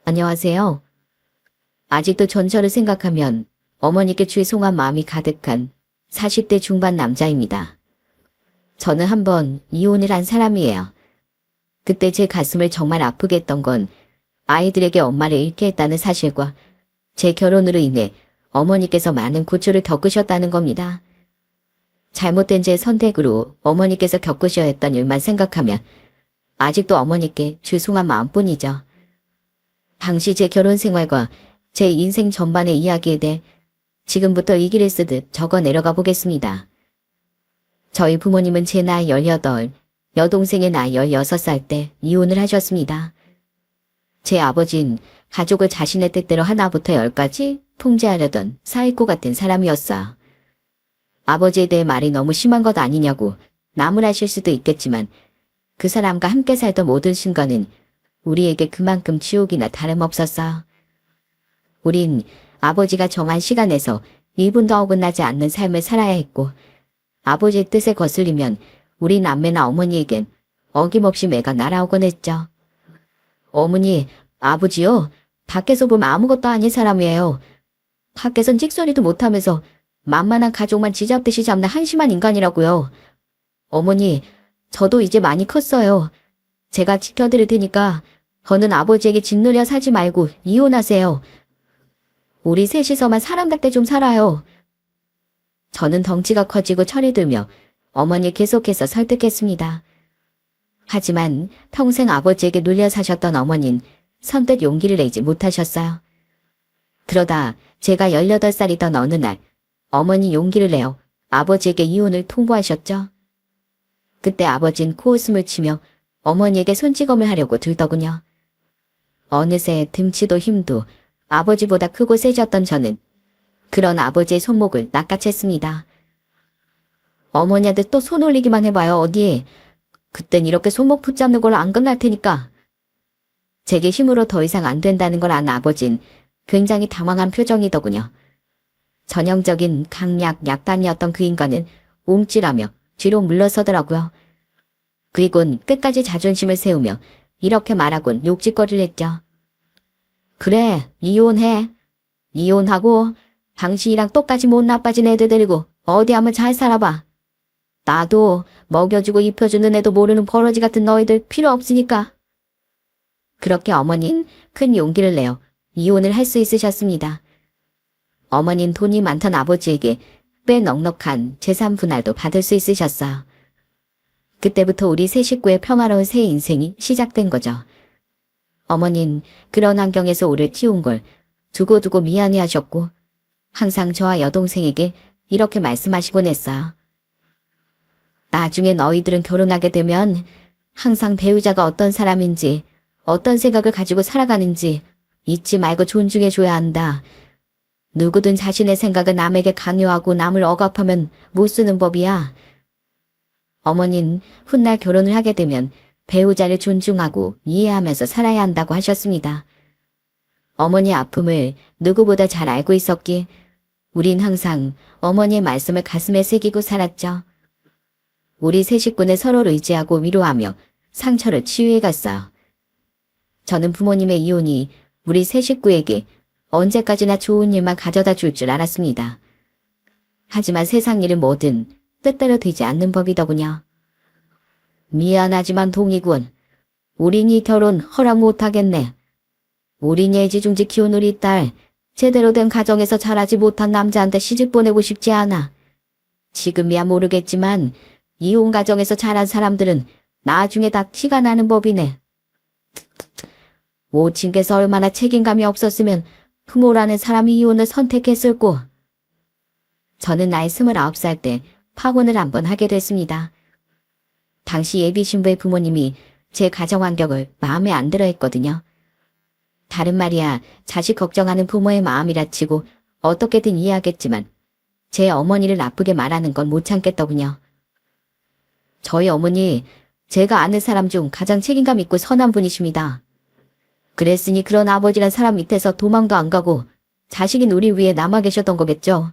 안녕하세요. 아직도 전처를 생각하면 어머니께 죄송한 마음이 가득한 40대 중반 남자입니다. 저는 한번 이혼을 한 사람이에요. 그때 제 가슴을 정말 아프게 했던 건 아이들에게 엄마를 잃게 했다는 사실과 제 결혼으로 인해 어머니께서 많은 고초를 겪으셨다는 겁니다. 잘못된 제 선택으로 어머니께서 겪으셔야 했던 일만 생각하면 아직도 어머니께 죄송한 마음뿐이죠. 당시 제 결혼 생활과 제 인생 전반의 이야기에 대해 지금부터 일기를 쓰듯 적어 내려가 보겠습니다. 저희 부모님은 제 나이 18, 여동생의 나이 16살 때 이혼을 하셨습니다. 제 아버지는 가족을 자신의 뜻대로 하나부터 10까지 통제하려던 사이코 같은 사람이었어요. 아버지에 대해 말이 너무 심한 것 아니냐고 나무라실 수도 있겠지만 그 사람과 함께 살던 모든 순간은 우리에게 그만큼 지옥이나 다름없었어요. 우린 아버지가 정한 시간에서 1분도 어긋나지 않는 삶을 살아야 했고 아버지의 뜻에 거슬리면 우리 남매나 어머니에겐 어김없이 매가 날아오곤 했죠. 어머니, 아버지요? 밖에서 보면 아무것도 아닌 사람이에요. 밖에선 찍소리도 못하면서 만만한 가족만 쥐잡듯이 잡는 한심한 인간이라고요. 어머니, 저도 이제 많이 컸어요. 제가 지켜드릴 테니까 저는 아버지에게 짓눌려 살지 말고 이혼하세요. 우리 셋이서만 사람답게 좀 살아요. 저는 덩치가 커지고 철이 들며 어머니 계속해서 설득했습니다. 하지만 평생 아버지에게 눌려 사셨던 어머니는 선뜻 용기를 내지 못하셨어요. 그러다 제가 18살이던 어느 날 어머니 용기를 내어 아버지에게 이혼을 통보하셨죠. 그때 아버진 코웃음을 치며 어머니에게 손찌검을 하려고 들더군요. 어느새 등치도 힘도 아버지보다 크고 세졌던 저는 그런 아버지의 손목을 낚아챘습니다. 어머니한테 또 손 올리기만 해봐요. 어디. 그땐 이렇게 손목 붙잡는 걸로 안 끝날 테니까. 제게 힘으로 더 이상 안 된다는 걸 안 아버진 굉장히 당황한 표정이더군요. 전형적인 강약 약단이었던 그 인간은 움찔하며 뒤로 물러서더라고요. 그리곤 끝까지 자존심을 세우며 이렇게 말하곤 욕짓거리를 했죠. 그래, 이혼해. 이혼하고 당신이랑 똑같이 못 나빠진 애들 데리고 어디 한번 잘 살아봐. 나도 먹여주고 입혀주는 애도 모르는 버러지 같은 너희들 필요 없으니까. 그렇게 어머니는 큰 용기를 내어 이혼을 할 수 있으셨습니다. 어머니는 돈이 많던 아버지에게 꽤 넉넉한 재산 분할도 받을 수 있으셨어요. 그때부터 우리 세 식구의 평화로운 새 인생이 시작된 거죠. 어머니는 그런 환경에서 우리를 키운 걸 두고두고 미안해하셨고 항상 저와 여동생에게 이렇게 말씀하시곤 했어요. 나중에 너희들은 결혼하게 되면 항상 배우자가 어떤 사람인지 어떤 생각을 가지고 살아가는지 잊지 말고 존중해줘야 한다. 누구든 자신의 생각을 남에게 강요하고 남을 억압하면 못 쓰는 법이야. 어머니는 훗날 결혼을 하게 되면 배우자를 존중하고 이해하면서 살아야 한다고 하셨습니다. 어머니의 아픔을 누구보다 잘 알고 있었기에 우린 항상 어머니의 말씀을 가슴에 새기고 살았죠. 우리 세 식구는 서로를 의지하고 위로하며 상처를 치유해갔어요. 저는 부모님의 이혼이 우리 세 식구에게 언제까지나 좋은 일만 가져다 줄 줄 알았습니다. 하지만 세상 일은 뭐든 뜻대로 되지 않는 법이더군요. 미안하지만 동이군. 우린 이 결혼 허락 못하겠네. 우린 애지중지 키운 우리 딸 제대로 된 가정에서 자라지 못한 남자한테 시집 보내고 싶지 않아. 지금이야 모르겠지만 이혼 가정에서 자란 사람들은 나중에 다 티가 나는 법이네. 모친께서 얼마나 책임감이 없었으면 부모라는 사람이 이혼을 선택했을꼬. 저는 나이 29살 때 파혼을 한번 하게 됐습니다. 당시 예비 신부의 부모님이 제 가정 환경을 마음에 안 들어 했거든요. 다른 말이야 자식 걱정하는 부모의 마음이라 치고 어떻게든 이해하겠지만 제 어머니를 나쁘게 말하는 건 못 참겠더군요. 저희 어머니 제가 아는 사람 중 가장 책임감 있고 선한 분이십니다. 그랬으니 그런 아버지란 사람 밑에서 도망도 안 가고 자식인 우리 위에 남아 계셨던 거겠죠.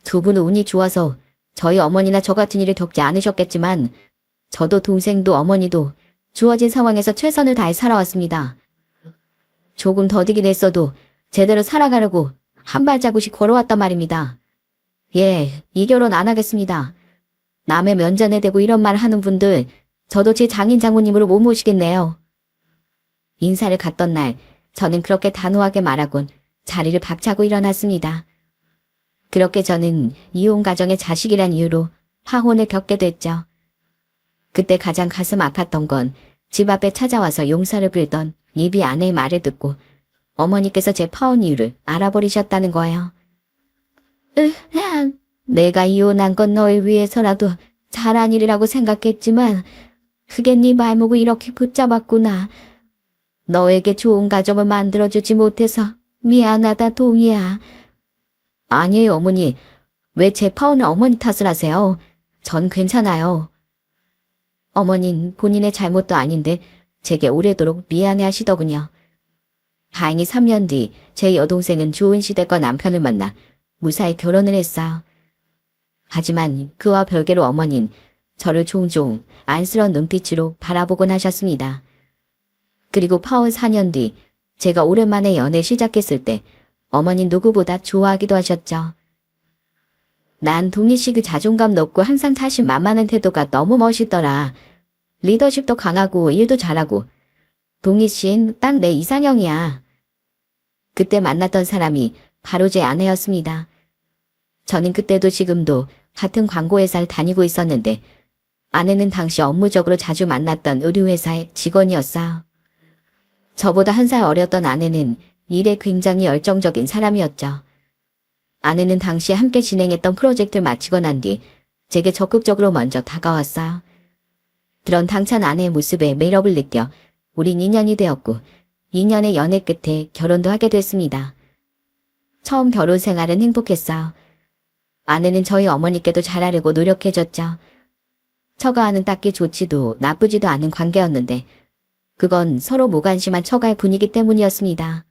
두 분은 운이 좋아서 저희 어머니나 저 같은 일을 겪지 않으셨겠지만 저도 동생도 어머니도 주어진 상황에서 최선을 다해 살아왔습니다. 조금 더디긴 했어도 제대로 살아가려고 한 발자국씩 걸어왔단 말입니다. 예, 이 결혼 안 하겠습니다. 남의 면전에 대고 이런 말 하는 분들 저도 제 장인 장모님으로 못 모시겠네요. 인사를 갔던 날 저는 그렇게 단호하게 말하곤 자리를 박차고 일어났습니다. 그렇게 저는 이혼 가정의 자식이란 이유로 파혼을 겪게 됐죠. 그때 가장 가슴 아팠던 건 집 앞에 찾아와서 용서를 빌던 예비 아내의 말을 듣고 어머니께서 제 파혼 이유를 알아버리셨다는 거예요. 내가 이혼한 건 너를 위해서라도 잘한 일이라고 생각했지만 그게 네 말목을 이렇게 붙잡았구나. 너에게 좋은 가정을 만들어주지 못해서 미안하다 동이야. 아니에요 어머니. 왜 제 파혼을 어머니 탓을 하세요? 전 괜찮아요. 어머닌 본인의 잘못도 아닌데 제게 오래도록 미안해 하시더군요. 다행히 3년 뒤 제 여동생은 좋은 시댁과 남편을 만나 무사히 결혼을 했어요. 하지만 그와 별개로 어머닌 저를 종종 안쓰러운 눈빛으로 바라보곤 하셨습니다. 그리고 파혼 4년 뒤 제가 오랜만에 연애 시작했을 때 어머닌 누구보다 좋아하기도 하셨죠. 난 동희 씨 그 자존감 높고 항상 자신만만한 태도가 너무 멋있더라. 리더십도 강하고 일도 잘하고. 동희 씨는 딱 내 이상형이야. 그때 만났던 사람이 바로 제 아내였습니다. 저는 그때도 지금도 같은 광고회사를 다니고 있었는데 아내는 당시 업무적으로 자주 만났던 의류회사의 직원이었어요. 저보다 한 살 어렸던 아내는 일에 굉장히 열정적인 사람이었죠. 아내는 당시 함께 진행했던 프로젝트를 마치고 난 뒤 제게 적극적으로 먼저 다가왔어요. 그런 당찬 아내의 모습에 매력을 느껴 우린 인연이 되었고 2년의 연애 끝에 결혼도 하게 됐습니다. 처음 결혼 생활은 행복했어요. 아내는 저희 어머니께도 잘하려고 노력해줬죠. 처가와는 딱히 좋지도 나쁘지도 않은 관계였는데 그건 서로 무관심한 처가의 분위기 때문이었습니다.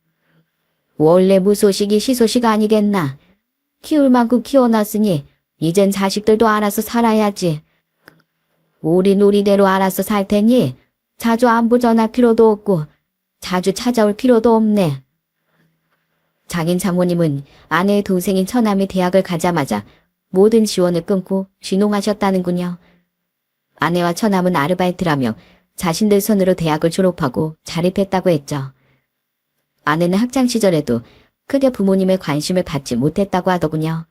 원래 무소식이 시소식 아니겠나. 키울 만큼 키워놨으니 이젠 자식들도 알아서 살아야지. 우린 우리대로 알아서 살 테니 자주 안부 전할 필요도 없고 자주 찾아올 필요도 없네. 장인 장모님은 아내의 동생인 처남이 대학을 가자마자 모든 지원을 끊고 귀농하셨다는군요. 아내와 처남은 아르바이트를 하며 자신들 손으로 대학을 졸업하고 자립했다고 했죠. 아내는 학창시절에도 크게 부모님의 관심을 받지 못했다고 하더군요.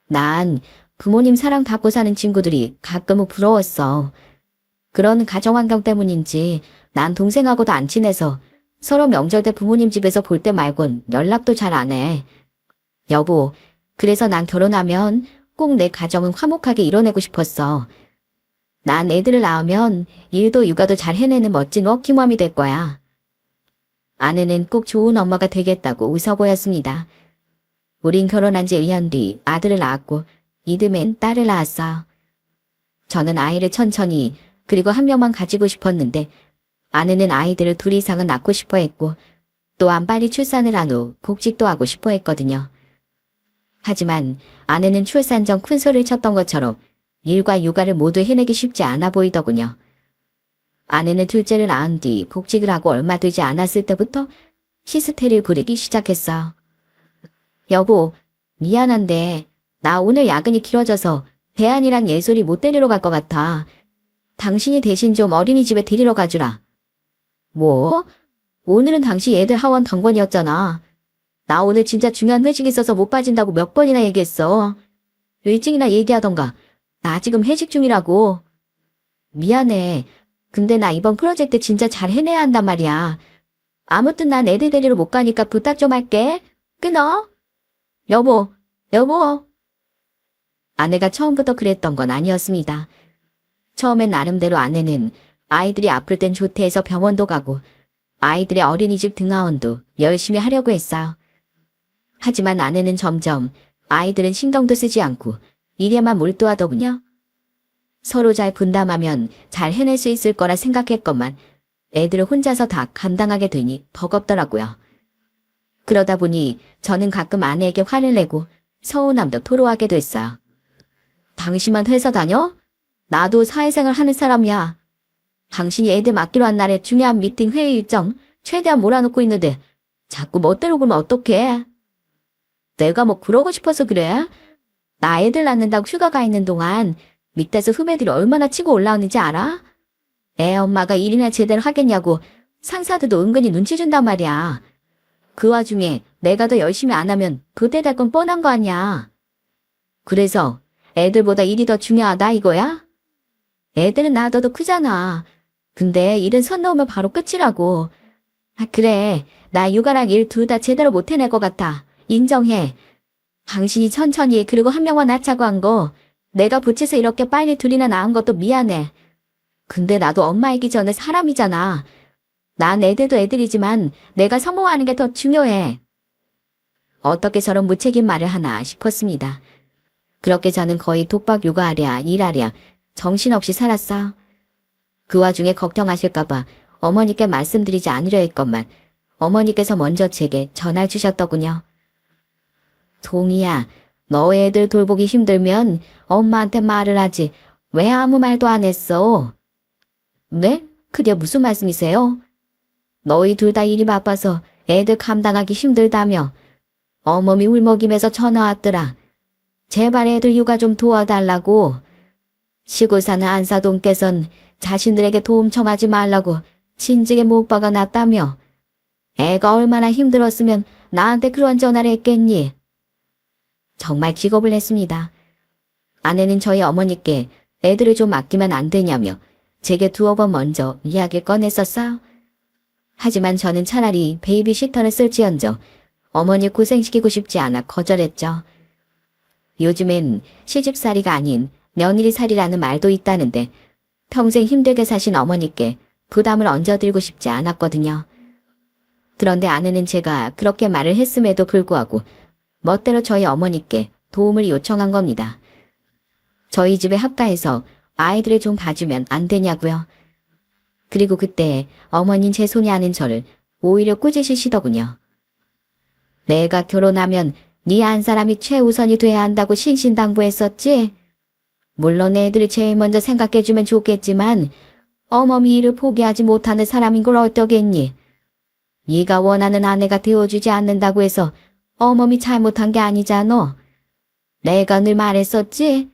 난 부모님 사랑 받고 사는 친구들이 가끔은 부러웠어. 그런 가정환경 때문인지 난 동생하고도 안 친해서 서로 명절 때 부모님 집에서 볼 때 말곤 연락도 잘 안 해. 여보, 그래서 난 결혼하면 꼭 내 가정은 화목하게 이뤄내고 싶었어. 난 애들을 낳으면 일도 육아도 잘 해내는 멋진 워킹맘이 될 거야. 아내는 꼭 좋은 엄마가 되겠다고 웃어 보였습니다. 우린 결혼한 지 1년 뒤 아들을 낳았고 이듬해엔 딸을 낳았어요. 저는 아이를 천천히 그리고 한 명만 가지고 싶었는데 아내는 아이들을 둘 이상은 낳고 싶어 했고 또한 빨리 출산을 한 후 복직도 하고 싶어 했거든요. 하지만 아내는 출산 전 큰 소리를 쳤던 것처럼 일과 육아를 모두 해내기 쉽지 않아 보이더군요. 아내는 둘째를 낳은 뒤 복직을 하고 얼마 되지 않았을 때부터 히스테리를 부리기 시작했어요. 여보, 미안한데 나 오늘 야근이 길어져서 대안이랑 예솔이 못 데리러 갈 것 같아. 당신이 대신 좀 어린이집에 데리러 가주라. 뭐? 오늘은 당신 애들 하원 당번이었잖아. 나 오늘 진짜 중요한 회식 있어서 못 빠진다고 몇 번이나 얘기했어. 일찍이나 얘기하던가. 나 지금 회식 중이라고. 미안해. 근데 나 이번 프로젝트 진짜 잘 해내야 한단 말이야. 아무튼 난 애들 데리러 못 가니까 부탁 좀 할게. 끊어. 여보. 아내가 처음부터 그랬던 건 아니었습니다. 처음엔 나름대로 아내는 아이들이 아플 땐 조퇴해서 병원도 가고 아이들의 어린이집 등하원도 열심히 하려고 했어요. 하지만 아내는 점점 아이들은 신경도 쓰지 않고 일에만 몰두하더군요. 서로 잘 분담하면 잘 해낼 수 있을 거라 생각했건만 애들을 혼자서 다 감당하게 되니 버겁더라고요. 그러다 보니 저는 가끔 아내에게 화를 내고 서운함도 토로하게 됐어요. 당신만 회사 다녀? 나도 사회생활 하는 사람이야. 당신이 애들 맡기로 한 날에 중요한 미팅 회의 일정 최대한 몰아놓고 있는데 자꾸 멋대로 굴면 어떡해? 내가 뭐 그러고 싶어서 그래? 나 애들 낳는다고 휴가 가 있는 동안 밑에서 후배들이 얼마나 치고 올라오는지 알아? 애 엄마가 일이나 제대로 하겠냐고 상사들도 은근히 눈치 준단 말이야. 그 와중에 내가 더 열심히 안 하면 도태될 건 뻔한 거 아니야. 그래서 애들보다 일이 더 중요하다 이거야? 애들은 나보다 크잖아. 근데 일은 선 넘으면 바로 끝이라고. 아, 그래. 나 육아랑 일 둘 다 제대로 못 해낼 것 같아. 인정해. 당신이 천천히 그리고 한 명만 낳자고 한 거 내가 부채서 이렇게 빨리 둘이나 낳은 것도 미안해. 근데 나도 엄마이기 전에 사람이잖아. 난 애들도 애들이지만 내가 성공하는 게 더 중요해. 어떻게 저런 무책임 말을 하나 싶었습니다. 그렇게 저는 거의 독박 육아하랴 일하랴 정신없이 살았어. 그 와중에 걱정하실까봐 어머니께 말씀드리지 않으려 했건만 어머니께서 먼저 제게 전화를 주셨더군요. 동이야, 너 애들 돌보기 힘들면 엄마한테 말을 하지. 왜 아무 말도 안 했어? 네? 그게 무슨 말씀이세요? 너희 둘 다 일이 바빠서 애들 감당하기 힘들다며. 어머니 울먹이면서 전화 왔더라. 제발 애들 육아 좀 도와달라고. 시골 사는 안사돈께선 자신들에게 도움 청하지 말라고 진즉에 못 박아놨다며. 애가 얼마나 힘들었으면 나한테 그런 전화를 했겠니? 정말 기겁을 했습니다. 아내는 저희 어머니께 애들을 좀 아끼면 안 되냐며 제게 두어 번 먼저 이야기를 꺼냈었어요. 하지만 저는 차라리 베이비시터를 쓸지언정 어머니 고생시키고 싶지 않아 거절했죠. 요즘엔 시집살이가 아닌 며느리살이라는 말도 있다는데 평생 힘들게 사신 어머니께 부담을 얹어드리고 싶지 않았거든요. 그런데 아내는 제가 그렇게 말을 했음에도 불구하고 멋대로 저희 어머니께 도움을 요청한 겁니다. 저희 집에 합가해서 아이들을 좀 봐주면 안 되냐고요. 그리고 그때 어머니는 제 손이 아닌 저를 오히려 꾸짖으시더군요. 내가 결혼하면 네 한 사람이 최우선이 돼야 한다고 신신당부했었지? 물론 애들을 제일 먼저 생각해주면 좋겠지만 어머니 일을 포기하지 못하는 사람인 걸 어떠겠니? 네가 원하는 아내가 되어주지 않는다고 해서 어머니 잘못한 게 아니잖아. 내가 늘 말했었지?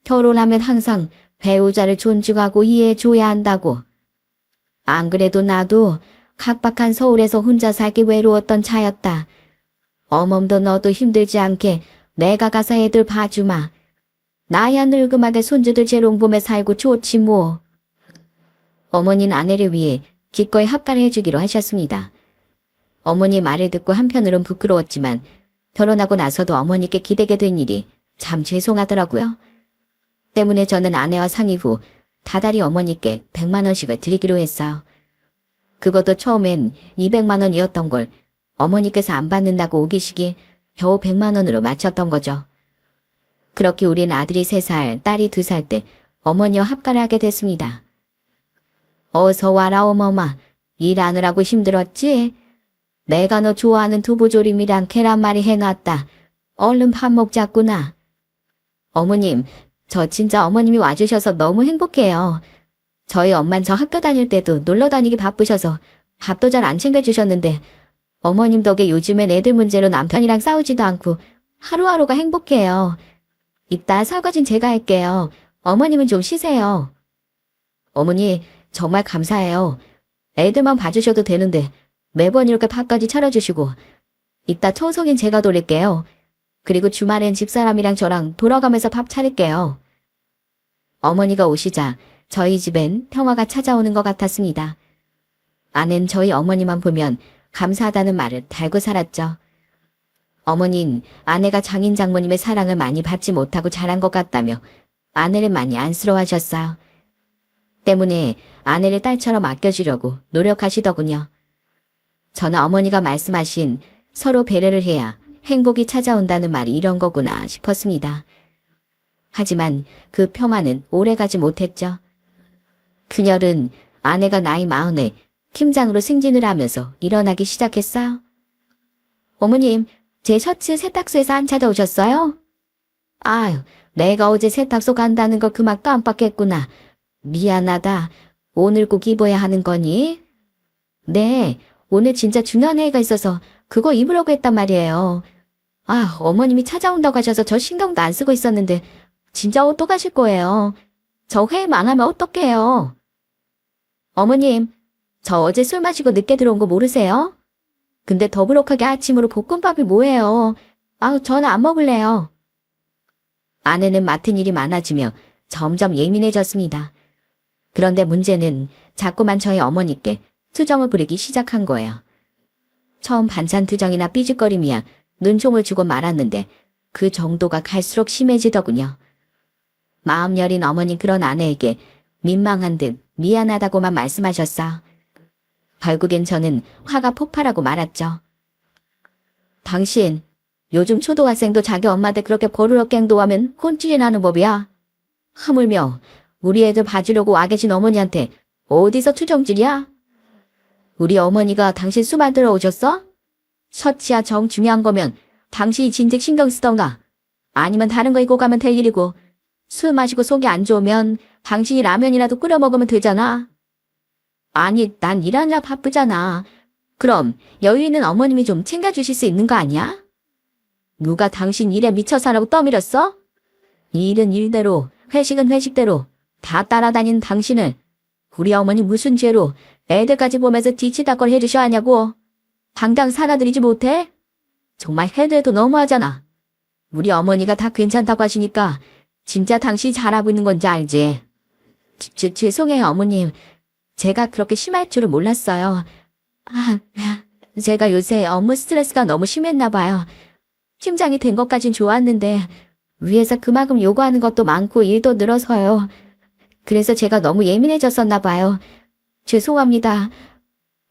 결혼하면 항상 배우자를 존중하고 이해해줘야 한다고. 안 그래도 나도 각박한 서울에서 혼자 살기 외로웠던 차였다. 어멈도 너도 힘들지 않게 내가 가서 애들 봐주마. 나야 늙음하게 손주들 재롱봄에 살고 좋지 뭐. 어머니는 아내를 위해 기꺼이 합가를 해주기로 하셨습니다. 어머니 말을 듣고 한편으론 부끄러웠지만 결혼하고 나서도 어머니께 기대게 된 일이 참 죄송하더라고요. 때문에 저는 아내와 상의 후 다달이 어머니께 100만 원씩을 드리기로 했어요. 그것도 처음엔 200만 원이었던 걸 어머니께서 안 받는다고 우기시기에 겨우 100만 원으로 맞췄던 거죠. 그렇게 우린 아들이 3살, 딸이 2살 때 어머니와 합가를 하게 됐습니다. 어서 와라 어머마. 일하느라고 힘들었지? 내가 너 좋아하는 두부조림이랑 계란말이 해놨다. 얼른 밥 먹자꾸나. 어머님, 저 진짜 어머님이 와주셔서 너무 행복해요. 저희 엄만 저 학교 다닐 때도 놀러 다니기 바쁘셔서 밥도 잘 안 챙겨주셨는데 어머님 덕에 요즘엔 애들 문제로 남편이랑 싸우지도 않고 하루하루가 행복해요. 이따 설거지는 제가 할게요. 어머님은 좀 쉬세요. 어머니, 정말 감사해요. 애들만 봐주셔도 되는데 매번 이렇게 밥까지 차려주시고 이따 청소긴 제가 돌릴게요. 그리고 주말엔 집사람이랑 저랑 돌아가면서 밥 차릴게요. 어머니가 오시자 저희 집엔 평화가 찾아오는 것 같았습니다. 아내는 저희 어머니만 보면 감사하다는 말을 달고 살았죠. 어머니는 아내가 장인 장모님의 사랑을 많이 받지 못하고 자란 것 같다며 아내를 많이 안쓰러워하셨어요. 때문에 아내를 딸처럼 아껴주려고 노력하시더군요. 저는 어머니가 말씀하신 서로 배려를 해야 행복이 찾아온다는 말이 이런 거구나 싶었습니다. 하지만 그 평화는 오래가지 못했죠. 그녀는 아내가 나이 40에 팀장으로 승진을 하면서 일어나기 시작했어요. 어머님, 제 셔츠 세탁소에서 안 찾아오셨어요? 아유, 내가 어제 세탁소 간다는 거 그만 깜빡했구나. 미안하다. 오늘 꼭 입어야 하는 거니? 네, 오늘 진짜 중요한 회의가 있어서 그거 입으려고 했단 말이에요. 아, 어머님이 찾아온다고 하셔서 저 신경도 안 쓰고 있었는데 진짜 어떡하실 거예요? 저 회의만 하면 어떡해요? 어머님, 저 어제 술 마시고 늦게 들어온 거 모르세요? 근데 더부룩하게 아침으로 볶음밥이 뭐예요? 아우, 저는 안 먹을래요. 아내는 맡은 일이 많아지며 점점 예민해졌습니다. 그런데 문제는 자꾸만 저희 어머니께 투정을 부리기 시작한 거예요. 처음 반찬 투정이나 삐죽거림이야 눈총을 주고 말았는데 그 정도가 갈수록 심해지더군요. 마음 여린 어머니 그런 아내에게 민망한 듯 미안하다고만 말씀하셨어. 결국엔 저는 화가 폭발하고 말았죠. 당신, 요즘 초등학생도 자기 엄마한테 그렇게 버르륵 갱도하면 혼쭐이 나는 법이야. 하물며 우리 애들 봐주려고 와 계신 어머니한테 어디서 투정질이야? 우리 어머니가 당신 수 만들어 오셨어? 처치야 정 중요한 거면 당신이 진즉 신경 쓰던가 아니면 다른 거 입고 가면 될 일이고 술 마시고 속이 안 좋으면 당신이 라면이라도 끓여 먹으면 되잖아. 아니, 난 일하느라 바쁘잖아. 그럼 여유 있는 어머님이 좀 챙겨주실 수 있는 거 아니야? 누가 당신 일에 미쳐 사라고 떠밀었어? 일은 일대로, 회식은 회식대로 다 따라다니는 당신을 우리 어머니 무슨 죄로 애들까지 보면서 뒤치다걸 해주셔야 하냐고. 당장 살아들이지 못해? 정말 해도 해도 너무하잖아. 우리 어머니가 다 괜찮다고 하시니까 진짜 당신이 잘하고 있는 건지 알지? 죄송해요, 어머님. 제가 그렇게 심할 줄은 몰랐어요. 제가 요새 업무 스트레스가 너무 심했나 봐요. 팀장이 된 것까진 좋았는데 위에서 그만큼 요구하는 것도 많고 일도 늘어서요. 그래서 제가 너무 예민해졌었나 봐요. 죄송합니다.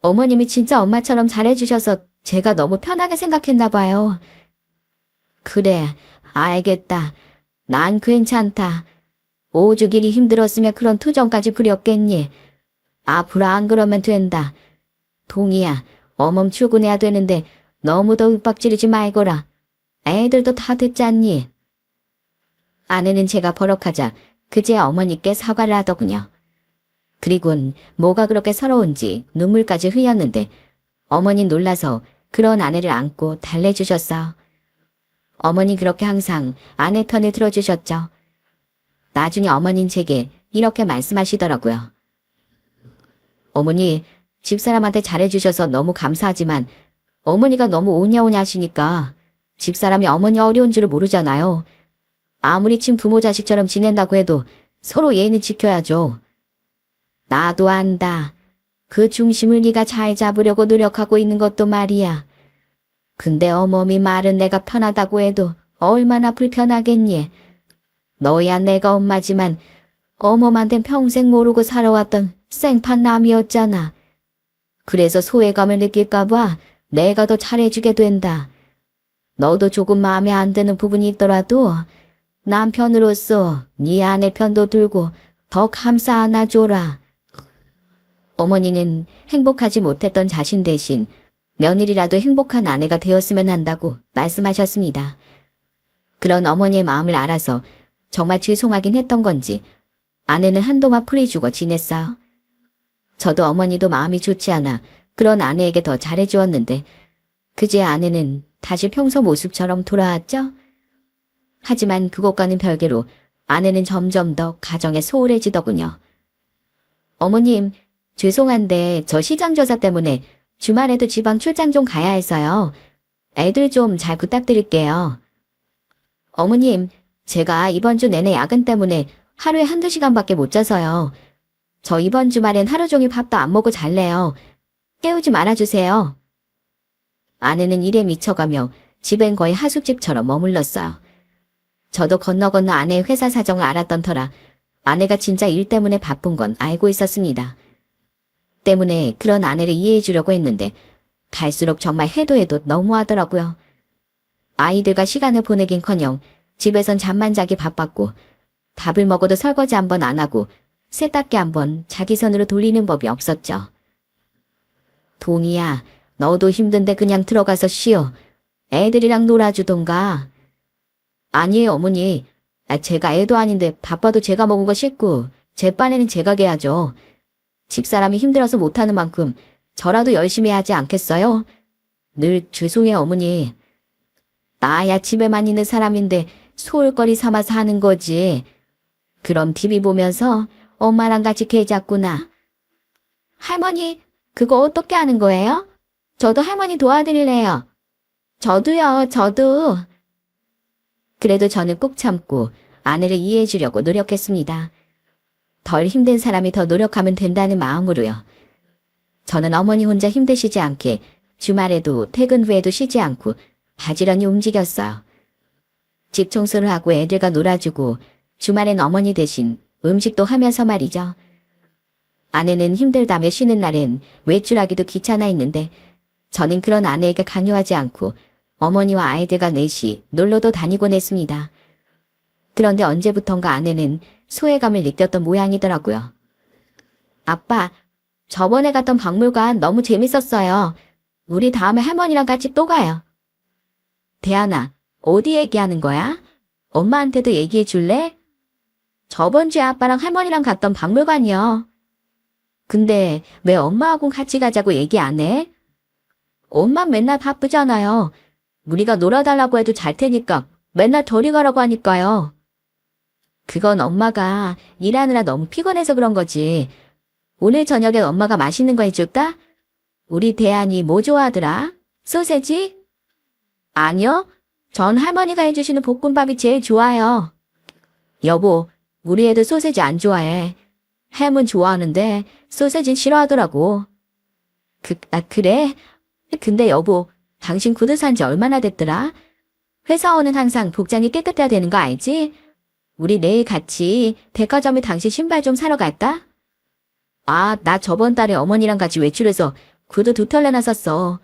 어머님이 진짜 엄마처럼 잘해주셔서 제가 너무 편하게 생각했나 봐요. 그래, 알겠다. 난 괜찮다. 오죽일이 힘들었으면 그런 투정까지 부렸겠니. 앞으로 안 그러면 된다. 동희야, 어멈 출근해야 되는데 너무도 윽박지르지 말거라. 애들도 다 듣잖니. 아내는 제가 버럭하자 그제야 어머니께 사과를 하더군요. 그리곤 뭐가 그렇게 서러운지 눈물까지 흘렸는데 어머니 놀라서 그런 아내를 안고 달래주셨어. 어머니 그렇게 항상 아내 편을 들어주셨죠. 나중에 어머닌 제게 이렇게 말씀하시더라고요. 어머니, 집사람한테 잘해주셔서 너무 감사하지만 어머니가 너무 오냐오냐 하시니까 집사람이 어머니 어려운 줄을 모르잖아요. 아무리 친부모 자식처럼 지낸다고 해도 서로 예의는 지켜야죠. 나도 안다. 그 중심을 네가 잘 잡으려고 노력하고 있는 것도 말이야. 근데 어머니 말은 내가 편하다고 해도 얼마나 불편하겠니? 너야 내가 엄마지만 어머한텐 평생 모르고 살아왔던 생판 남이었잖아. 그래서 소외감을 느낄까봐 내가 더 잘해주게 된다. 너도 조금 마음에 안 드는 부분이 있더라도 남편으로서 네 아내 편도 들고 더 감싸 안아줘라. 어머니는 행복하지 못했던 자신 대신 며느리라도 행복한 아내가 되었으면 한다고 말씀하셨습니다. 그런 어머니의 마음을 알아서 정말 죄송하긴 했던 건지 아내는 한동안 풀이주고 지냈어요. 저도 어머니도 마음이 좋지 않아 그런 아내에게 더 잘해주었는데 그제야 아내는 다시 평소 모습처럼 돌아왔죠. 하지만 그것과는 별개로 아내는 점점 더 가정에 소홀해지더군요. 어머님, 죄송한데 저 시장조사 때문에 주말에도 지방 출장 좀 가야 해서요. 애들 좀 잘 부탁드릴게요. 어머님, 제가 이번 주 내내 야근 때문에 하루에 한두 시간밖에 못 자서요. 저 이번 주말엔 하루 종일 밥도 안 먹고 잘래요. 깨우지 말아주세요. 아내는 일에 미쳐가며 집엔 거의 하숙집처럼 머물렀어요. 저도 건너 아내의 회사 사정을 알았던 터라 아내가 진짜 일 때문에 바쁜 건 알고 있었습니다. 때문에 그런 아내를 이해해 주려고 했는데 갈수록 정말 해도 해도 너무하더라고요. 아이들과 시간을 보내긴커녕 집에선 잠만 자기 바빴고 밥을 먹어도 설거지 한 번 안 하고 세탁기 한 번 자기 손으로 돌리는 법이 없었죠. 동희야, 너도 힘든데 그냥 들어가서 쉬어. 애들이랑 놀아주던가. 아니에요, 어머니. 제가 애도 아닌데 바빠도 제가 먹은 거 씻고 제 빤에는 제가 개야죠. 집사람이 힘들어서 못하는 만큼 저라도 열심히 하지 않겠어요? 늘 죄송해요, 어머니. 나야 집에만 있는 사람인데 소울거리 삼아서 하는 거지. 그럼 TV 보면서 엄마랑 같이 개 잡구나. 할머니, 그거 어떻게 하는 거예요? 저도 할머니 도와드릴래요. 저도요, 저도. 그래도 저는 꾹 참고 아내를 이해해 주려고 노력했습니다. 덜 힘든 사람이 더 노력하면 된다는 마음으로요. 저는 어머니 혼자 힘드시지 않게 주말에도 퇴근 후에도 쉬지 않고 바지런히 움직였어요. 집 청소를 하고 애들과 놀아주고 주말엔 어머니 대신 음식도 하면서 말이죠. 아내는 힘들다며 쉬는 날엔 외출하기도 귀찮아 했는데 저는 그런 아내에게 강요하지 않고 어머니와 아이들과 넷이 놀러도 다니곤 했습니다. 그런데 언제부턴가 아내는 소외감을 느꼈던 모양이더라고요. 아빠, 저번에 갔던 박물관 너무 재밌었어요. 우리 다음에 할머니랑 같이 또 가요. 대안아, 어디 얘기하는 거야? 엄마한테도 얘기해 줄래? 저번 주에 아빠랑 할머니랑 갔던 박물관이요. 근데 왜 엄마하고 같이 가자고 얘기 안 해? 엄마 맨날 바쁘잖아요. 우리가 놀아달라고 해도 잘 테니까 맨날 저리 가라고 하니까요. 그건 엄마가 일하느라 너무 피곤해서 그런 거지. 오늘 저녁에 엄마가 맛있는 거 해줄까? 우리 대안이 뭐 좋아하더라? 소세지? 아니요. 전 할머니가 해주시는 볶음밥이 제일 좋아요. 여보, 우리 애들 소세지 안 좋아해. 햄은 좋아하는데 소세지는 싫어하더라고. 그래? 근데 여보, 당신 구두 산지 얼마나 됐더라? 회사원은 항상 복장이 깨끗해야 되는 거 알지? 우리 내일 같이 백화점에 당신 신발 좀 사러 갈까? 아, 나 저번 달에 어머니랑 같이 외출해서 구두 2켤레나 샀어.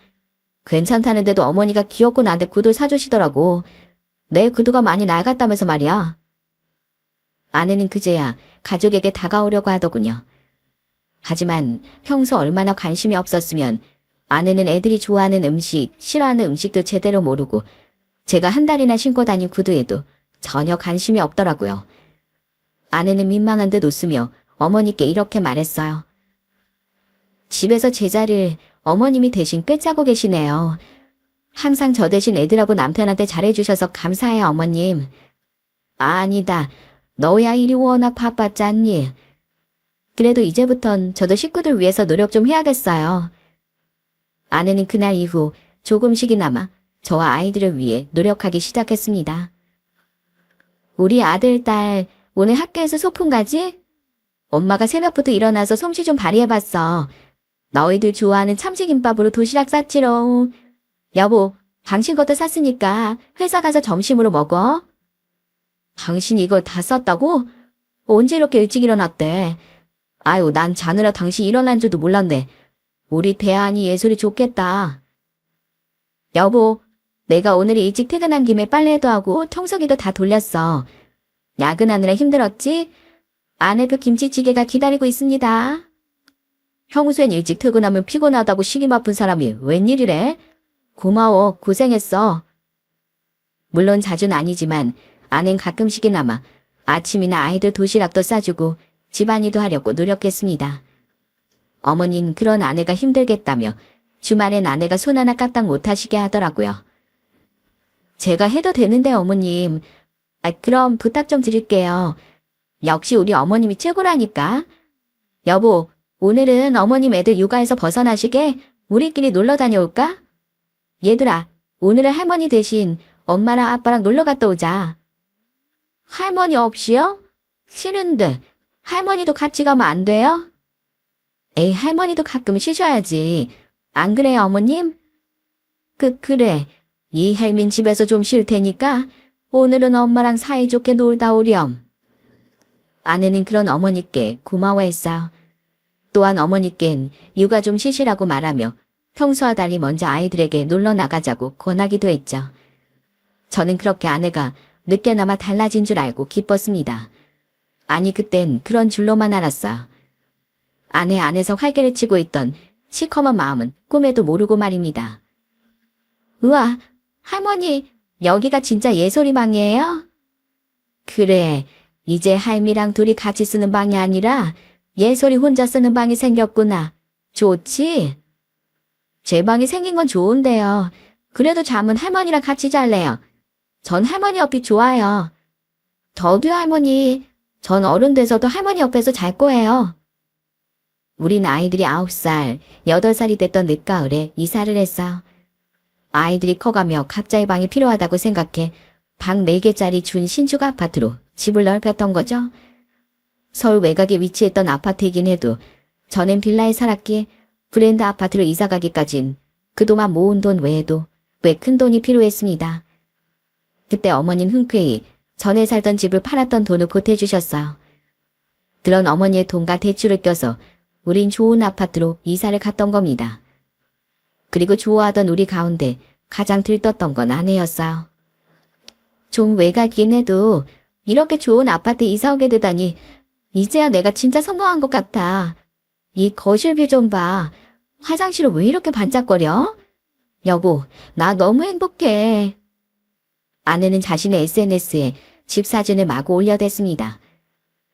괜찮다는데도 어머니가 귀엽고 나한테 구두 사주시더라고. 내 구두가 많이 낡았다면서 말이야. 아내는 그제야 가족에게 다가오려고 하더군요. 하지만 평소 얼마나 관심이 없었으면 아내는 애들이 좋아하는 음식, 싫어하는 음식도 제대로 모르고 제가 한 달이나 신고 다닌 구두에도 전혀 관심이 없더라고요. 아내는 민망한 듯 웃으며 어머니께 이렇게 말했어요. 집에서 제자를 어머님이 대신 꿰짜고 계시네요. 항상 저 대신 애들하고 남편한테 잘해주셔서 감사해요, 어머님. 아니다. 너야 일이 워낙 바빴잖니. 그래도 이제부턴 저도 식구들 위해서 노력 좀 해야겠어요. 아내는 그날 이후 조금씩이나마 저와 아이들을 위해 노력하기 시작했습니다. 우리 아들, 딸 오늘 학교에서 소풍 가지? 엄마가 새벽부터 일어나서 솜씨 좀 발휘해봤어. 너희들 좋아하는 참치김밥으로 도시락 쌌지롱. 여보, 당신 것도 샀으니까 회사 가서 점심으로 먹어. 당신 이걸 다 쌌다고? 언제 이렇게 일찍 일어났대? 아유, 난 자느라 당신 일어난 줄도 몰랐네. 우리 대안이 예술이 좋겠다. 여보, 내가 오늘 일찍 퇴근한 김에 빨래도 하고 청소기도 다 돌렸어. 야근하느라 힘들었지? 아내도 김치찌개가 기다리고 있습니다. 평소엔 일찍 퇴근하면 피곤하다고 식이 아픈 사람이 웬일이래? 고마워, 고생했어. 물론 자주는 아니지만 아내는 가끔씩이나마 아침이나 아이들 도시락도 싸주고 집안일도 하려고 노력했습니다. 어머니는 그런 아내가 힘들겠다며 주말엔 아내가 손 하나 까딱 못하시게 하더라고요. 제가 해도 되는데 어머님. 그럼 부탁 좀 드릴게요. 역시 우리 어머님이 최고라니까. 여보, 오늘은 어머님 애들 육아에서 벗어나시게 우리끼리 놀러 다녀올까? 얘들아, 오늘은 할머니 대신 엄마랑 아빠랑 놀러 갔다 오자. 할머니 없이요? 싫은데 할머니도 같이 가면 안 돼요? 에이, 할머니도 가끔 쉬셔야지. 안 그래요, 어머님? 그래. 이 헬민 집에서 좀 쉴 테니까 오늘은 엄마랑 사이좋게 놀다 오렴. 아내는 그런 어머니께 고마워했어요. 또한 어머니께는 육아 좀 쉬시라고 말하며 평소와 달리 먼저 아이들에게 놀러 나가자고 권하기도 했죠. 저는 그렇게 아내가 늦게나마 달라진 줄 알고 기뻤습니다. 아니, 그땐 그런 줄로만 알았어요. 아내 안에서 활개를 치고 있던 시커먼 마음은 꿈에도 모르고 말입니다. 우와, 할머니, 여기가 진짜 예솔이방이에요? 그래, 이제 할미랑 둘이 같이 쓰는 방이 아니라 예솔이 혼자 쓰는 방이 생겼구나. 좋지? 제 방이 생긴 건 좋은데요. 그래도 잠은 할머니랑 같이 잘래요. 전 할머니 옆이 좋아요. 저도요, 할머니. 전 어른 돼서도 할머니 옆에서 잘 거예요. 우린 아이들이 9살, 8살이 됐던 늦가을에 이사를 했어요. 아이들이 커가며 각자의 방이 필요하다고 생각해 방 4개짜리 준 신축 아파트로 집을 넓혔던 거죠. 서울 외곽에 위치했던 아파트이긴 해도 저는 빌라에 살았기에 브랜드 아파트로 이사가기까진 그동안 모은 돈 외에도 꽤 큰 돈이 필요했습니다. 그때 어머니는 흔쾌히 전에 살던 집을 팔았던 돈을 보태주셨어요. 그런 어머니의 돈과 대출을 껴서 우린 좋은 아파트로 이사를 갔던 겁니다. 그리고 좋아하던 우리 가운데 가장 들떴던 건 아내였어요. 좀 외곽이긴 해도 이렇게 좋은 아파트에 이사 오게 되다니 이제야 내가 진짜 성공한 것 같아. 이 거실 뷰 좀 봐. 화장실은 왜 이렇게 반짝거려? 여보, 나 너무 행복해. 아내는 자신의 SNS에 집 사진을 마구 올려댔습니다.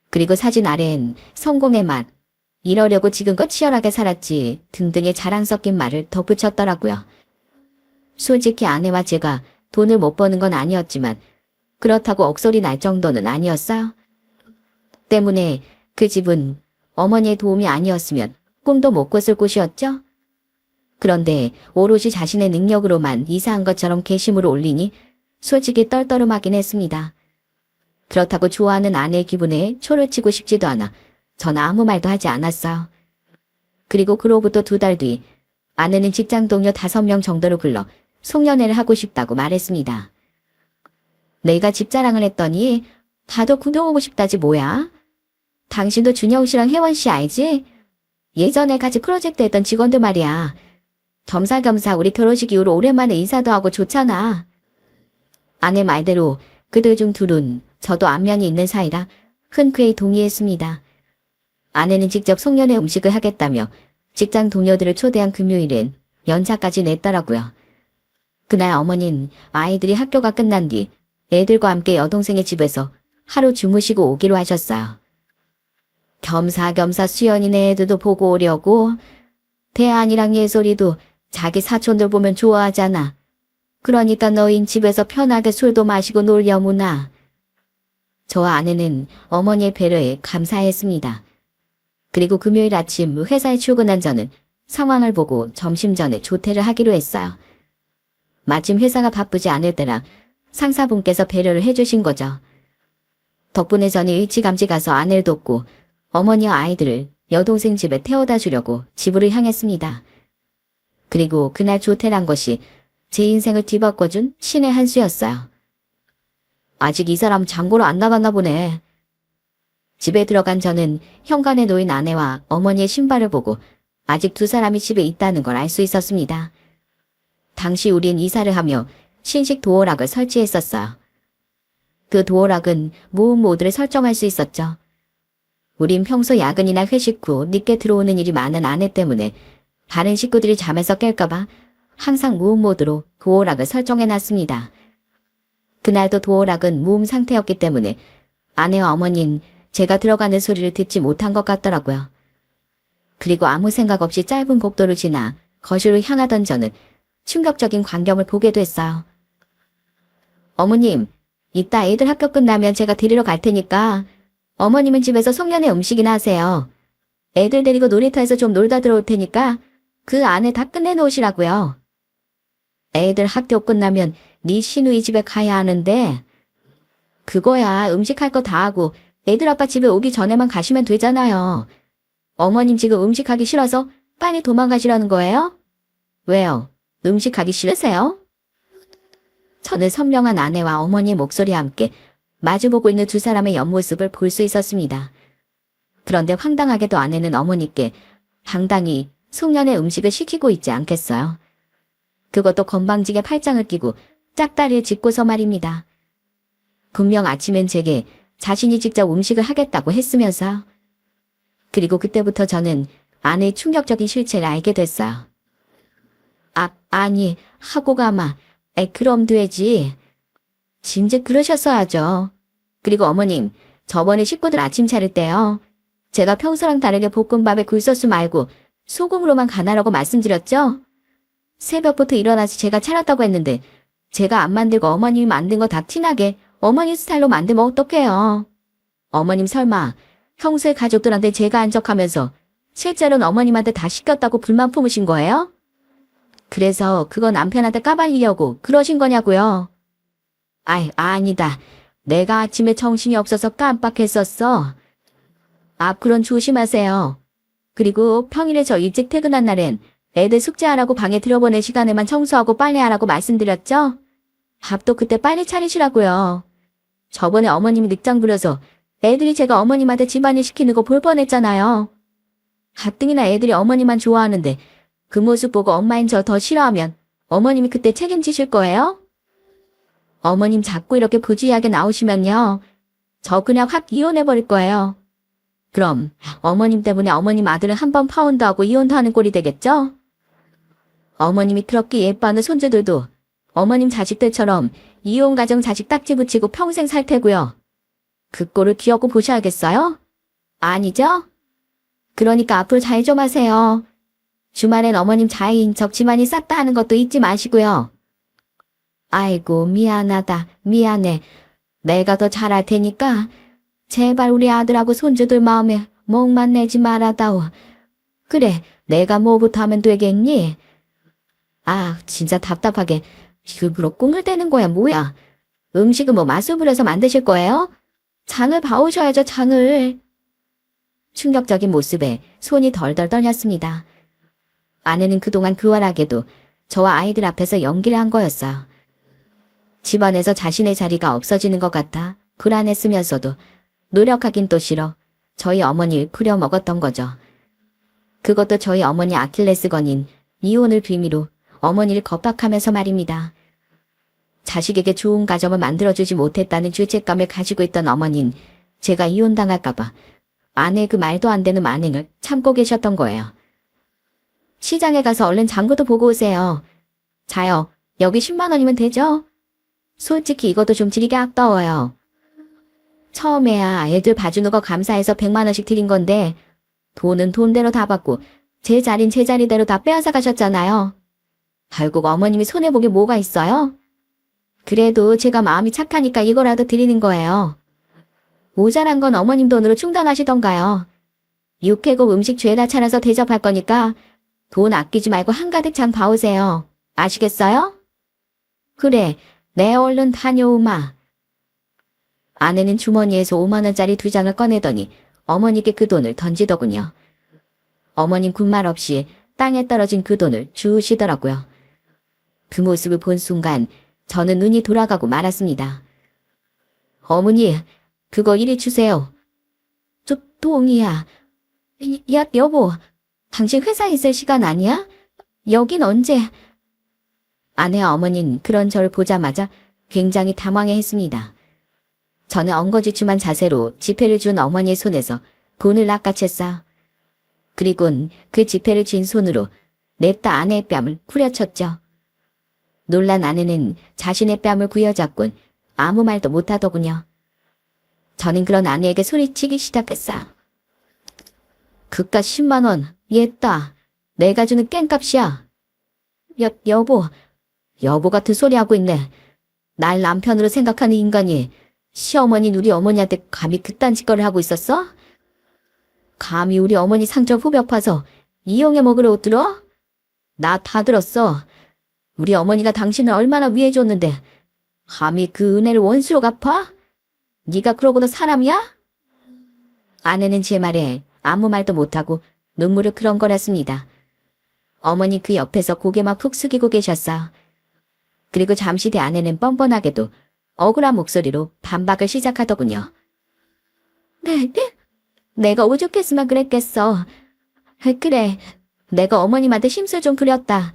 그리고 사진 아래엔 성공의 맛, 이러려고 지금껏 치열하게 살았지 등등의 자랑 섞인 말을 덧붙였더라고요. 솔직히 아내와 제가 돈을 못 버는 건 아니었지만 그렇다고 억소리 날 정도는 아니었어요. 때문에 그 집은 어머니의 도움이 아니었으면 꿈도 못 꿨을 곳이었죠. 그런데 오롯이 자신의 능력으로만 이사한 것처럼 게시물을 올리니 솔직히 떨떠름하긴 했습니다. 그렇다고 좋아하는 아내의 기분에 초를 치고 싶지도 않아 전 아무 말도 하지 않았어요. 그리고 그로부터 2달 뒤 아내는 직장 동료 5명 정도를 불러 송년회를 하고 싶다고 말했습니다. 내가 집 자랑을 했더니 다들 구경 오고 싶다지 뭐야? 당신도 준영 씨랑 혜원 씨 알지? 예전에 같이 프로젝트 했던 직원들 말이야. 겸사겸사 우리 결혼식 이후로 오랜만에 인사도 하고 좋잖아. 아내 말대로 그들 중 2은 저도 안면이 있는 사이라 흔쾌히 동의했습니다. 아내는 직접 송년회 음식을 하겠다며 직장 동료들을 초대한 금요일엔 연차까지 냈더라고요. 그날 어머니는 아이들이 학교가 끝난 뒤 애들과 함께 여동생의 집에서 하루 주무시고 오기로 하셨어요. 겸사겸사 수연이네 애들도 보고 오려고. 대안이랑 예솔이도 자기 사촌들 보면 좋아하잖아. 그러니까 너흰 집에서 편하게 술도 마시고 놀려무나. 저와 아내는 어머니의 배려에 감사했습니다. 그리고 금요일 아침 회사에 출근한 저는 상황을 보고 점심 전에 조퇴를 하기로 했어요. 마침 회사가 바쁘지 않을 때라 상사분께서 배려를 해주신 거죠. 덕분에 저는 일찌감치 가서 아내를 돕고 어머니와 아이들을 여동생 집에 태워다 주려고 집으로 향했습니다. 그리고 그날 조퇴란 것이 제 인생을 뒤바꿔준 신의 한 수였어요. 아직 이 사람 장고로 안 나갔나 보네. 집에 들어간 저는 현관에 놓인 아내와 어머니의 신발을 보고 아직 2사람이 집에 있다는 걸 알 수 있었습니다. 당시 우린 이사를 하며 신식 도어락을 설치했었어요. 그 도어락은 모음 모드를 설정할 수 있었죠. 우린 평소 야근이나 회식 후 늦게 들어오는 일이 많은 아내 때문에 다른 식구들이 잠에서 깰까봐 항상 무음 모드로 도어락을 설정해놨습니다. 그날도 도어락은 무음 상태였기 때문에 아내와 어머니는 제가 들어가는 소리를 듣지 못한 것 같더라고요. 그리고 아무 생각 없이 짧은 복도를 지나 거실로 향하던 저는 충격적인 광경을 보게 됐어요. 어머님, 이따 애들 학교 끝나면 제가 데리러 갈 테니까 어머님은 집에서 송년회 음식이나 하세요. 애들 데리고 놀이터에서 좀 놀다 들어올 테니까 그 안에 다 끝내놓으시라고요. 애들 학교 끝나면 네 시누이 집에 가야 하는데 그거야 음식할 거 다 하고 애들 아빠 집에 오기 전에만 가시면 되잖아요. 어머님 지금 음식하기 싫어서 빨리 도망가시라는 거예요? 왜요? 음식하기 싫으세요? 저는 선명한 아내와 어머니의 목소리와 함께 마주보고 있는 2사람의 옆모습을 볼 수 있었습니다. 그런데 황당하게도 아내는 어머니께 당당히 송년회 음식을 시키고 있지 않겠어요. 그것도 건방지게 팔짱을 끼고 짝다리를 짚고서 말입니다. 분명 아침엔 제게 자신이 직접 음식을 하겠다고 했으면서. 그리고 그때부터 저는 아내의 충격적인 실체를 알게 됐어요. 아니, 하고 가마. 그럼 되지. 진즉 그러셨어야죠. 그리고 어머님, 저번에 식구들 아침 차릴 때요. 제가 평소랑 다르게 볶음밥에 굴소스 말고 소금으로만 간하라고 말씀드렸죠? 새벽부터 일어나서 제가 차렸다고 했는데 제가 안 만들고 어머님이 만든 거 다 티나게 어머님 스타일로 만들면 어떡해요. 어머님 설마 평소에 가족들한테 제가 한 척하면서 실제로는 어머님한테 다 시켰다고 불만 품으신 거예요? 그래서 그거 남편한테 까발리려고 그러신 거냐고요? 아니다. 내가 아침에 정신이 없어서 깜빡했었어. 앞으로는 조심하세요. 그리고 평일에 저 일찍 퇴근한 날엔 애들 숙제하라고 방에 들여보낼 시간에만 청소하고 빨래하라고 말씀드렸죠? 밥도 그때 빨리 차리시라고요. 저번에 어머님이 늑장 부려서 애들이 제가 어머님한테 집안일 시키는 거 볼 뻔했잖아요. 가뜩이나 애들이 어머님만 좋아하는데 그 모습 보고 엄마인 저 더 싫어하면 어머님이 그때 책임지실 거예요? 어머님 자꾸 이렇게 부주의하게 나오시면요. 저 그냥 확 이혼해버릴 거예요. 그럼 어머님 때문에 어머님 아들은 한 번 파혼도 하고 이혼도 하는 꼴이 되겠죠? 어머님이 그렇게 예뻐하는 손주들도 어머님 자식들처럼 이혼 가정 자식 딱지 붙이고 평생 살 테고요. 그 꼴을 귀엽고 보셔야겠어요? 아니죠? 그러니까 앞으로 잘 좀 하세요. 주말엔 어머님 자해인 척 집안일 싹 다 하는 것도 잊지 마시고요. 아이고 미안하다. 미안해. 내가 더 잘할 테니까 제발 우리 아들하고 손주들 마음에 목만 내지 말아다오. 그래, 내가 뭐부터 하면 되겠니? 아, 진짜 답답하게. 일부러 꿍을 대는 거야, 뭐야. 음식은 뭐 맛을 부려서 만드실 거예요? 장을 봐오셔야죠, 장을. 충격적인 모습에 손이 덜덜 떨렸습니다. 아내는 그동안 그와라게도 저와 아이들 앞에서 연기를 한 거였어요. 집안에서 자신의 자리가 없어지는 것 같아 불안했으면서도 노력하긴 또 싫어 저희 어머니를 부려먹었던 거죠. 그것도 저희 어머니 아킬레스건인 이혼을 빌미로 어머니를 겁박하면서 말입니다. 자식에게 좋은 가정을 만들어주지 못했다는 죄책감을 가지고 있던 어머니는 제가 이혼당할까봐 아내의 그 말도 안 되는 만행을 참고 계셨던 거예요. 시장에 가서 얼른 장부도 보고 오세요. 자요, 여기 10만 원이면 되죠? 솔직히 이것도 좀 드리기 아까워요. 처음에야 애들 봐주는 거 감사해서 100만 원씩 드린 건데 돈은 돈대로 다 받고 제 자리는 제 자리대로 다 빼앗아 가셨잖아요. 결국 어머님이 손해보기 뭐가 있어요? 그래도 제가 마음이 착하니까 이거라도 드리는 거예요. 모자란 건 어머님 돈으로 충당하시던가요. 육회국 음식 죄다 차려서 대접할 거니까 돈 아끼지 말고 한가득 장 봐오세요. 아시겠어요? 그래, 내 얼른 다녀오마. 아내는 주머니에서 5만 원짜리 2장을 꺼내더니 어머니께 그 돈을 던지더군요. 어머님 군말 없이 땅에 떨어진 그 돈을 주우시더라고요. 그 모습을 본 순간 저는 눈이 돌아가고 말았습니다. 어머니, 그거 이리 주세요. 동이야. 야, 여보, 당신 회사에 있을 시간 아니야? 여긴 언제? 아내와 어머니는 그런 저를 보자마자 굉장히 당황해했습니다. 저는 엉거주춤한 자세로 지폐를 준 어머니의 손에서 돈을 낚아챘어요. 그리곤 그 지폐를 쥔 손으로 냅다 아내의 뺨을 후려쳤죠. 놀란 아내는 자신의 뺨을 부여잡곤 아무 말도 못하더군요. 저는 그런 아내에게 소리치기 시작했어요. 그깟 10만 원, 얘따. 내가 주는 깽값이야. 여보 같은 소리 하고 있네. 날 남편으로 생각하는 인간이 시어머니는 우리 어머니한테 감히 그딴 짓거리를 하고 있었어? 감히 우리 어머니 상처 후벼 파서 이용해 먹으러 들어? 나 다 들었어. 우리 어머니가 당신을 얼마나 위해줬는데 감히 그 은혜를 원수로 갚아? 네가 그러고도 사람이야? 아내는 제 말에 아무 말도 못하고 눈물을 그렁거렸습니다. 어머니 그 옆에서 고개만 푹 숙이고 계셨어요. 그리고 잠시 뒤 아내는 뻔뻔하게도 억울한 목소리로 반박을 시작하더군요. 네, 내가 오죽했으면 그랬겠어. 그래, 내가 어머님한테 심술 좀 부렸다.